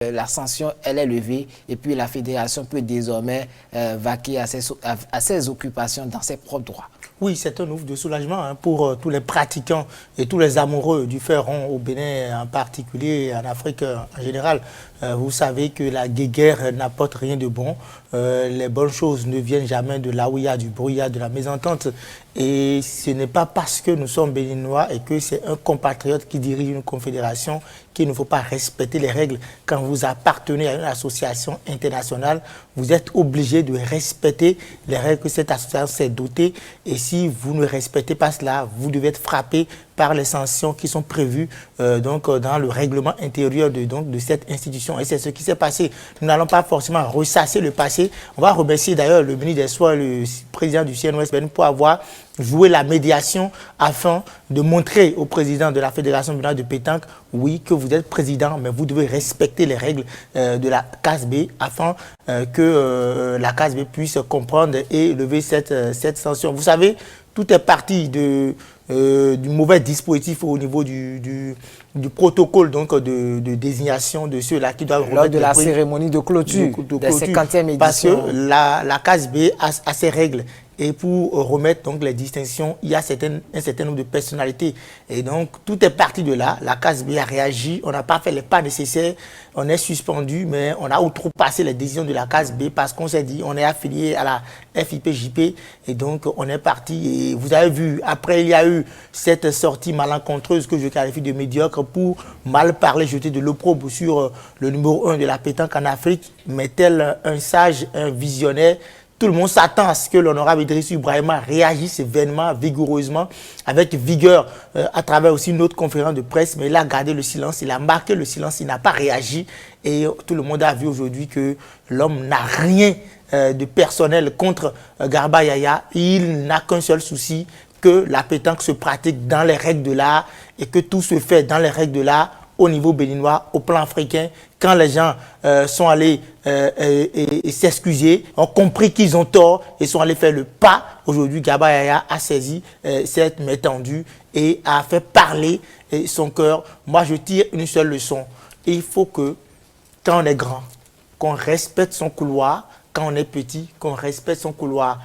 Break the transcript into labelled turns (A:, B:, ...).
A: la sanction, elle est levée et puis la fédération peut désormais vaquer à ses occupations dans ses propres droits.
B: Oui, c'est un ouf de soulagement pour tous les pratiquants et tous les amoureux du fer rond au Bénin en particulier et en Afrique en général. Vous savez que la guéguerre n'apporte rien de bon. Les bonnes choses ne viennent jamais de là où il y a du bruit, il y a de la mésentente. Et ce n'est pas parce que nous sommes béninois et que c'est un compatriote qui dirige une confédération qu'il ne faut pas respecter les règles. Quand vous appartenez à une association internationale, vous êtes obligé de respecter les règles que cette association s'est dotée. Et si vous ne respectez pas cela, vous devez être frappé par les sanctions qui sont prévues dans le règlement intérieur de cette institution. Et c'est ce qui s'est passé. Nous n'allons pas forcément ressasser le passé. On va remercier d'ailleurs le ministre des Sports, le président du CNOS, pour avoir joué la médiation afin de montrer au président de la Fédération de pétanque, oui, que vous êtes président, mais vous devez respecter les règles de la CASB afin que la CASB puisse comprendre et lever cette sanction. Vous savez, tout est parti du mauvais dispositif au niveau du protocole de désignation de ceux-là qui doivent
A: lors de la cérémonie de clôture des 50e édition.
B: Parce que la CASB a ses règles. Et pour remettre donc les distinctions, il y a un certain nombre de personnalités. Et donc, tout est parti de là. La CASB a réagi. On n'a pas fait les pas nécessaires. On est suspendu, mais on a outrepassé les décisions de la CASB parce qu'on s'est dit, on est affilié à la FIPJP. Et donc, on est parti. Et vous avez vu, après, il y a eu cette sortie malencontreuse que je qualifie de médiocre pour mal parler, jeter de l'opprobre sur le numéro 1 de la pétanque en Afrique. Mais tel un sage, un visionnaire, tout le monde s'attend à ce que l'honorable Idriss Ibrahima réagisse vainement, vigoureusement, avec vigueur, à travers aussi une autre conférence de presse. Mais il a gardé le silence, il a marqué le silence, il n'a pas réagi. Et tout le monde a vu aujourd'hui que l'homme n'a rien de personnel contre Garba Yaya. Il n'a qu'un seul souci, que la pétanque se pratique dans les règles de l'art et que tout se fait dans les règles de l'art au niveau béninois, au plan africain. Quand les gens sont allés s'excuser, ont compris qu'ils ont tort et sont allés faire le pas, aujourd'hui, Garba Yaya a saisi cette main tendue et a fait parler son cœur. Moi, je tire une seule leçon. Et il faut que, quand on est grand, qu'on respecte son couloir, quand on est petit, qu'on respecte son couloir.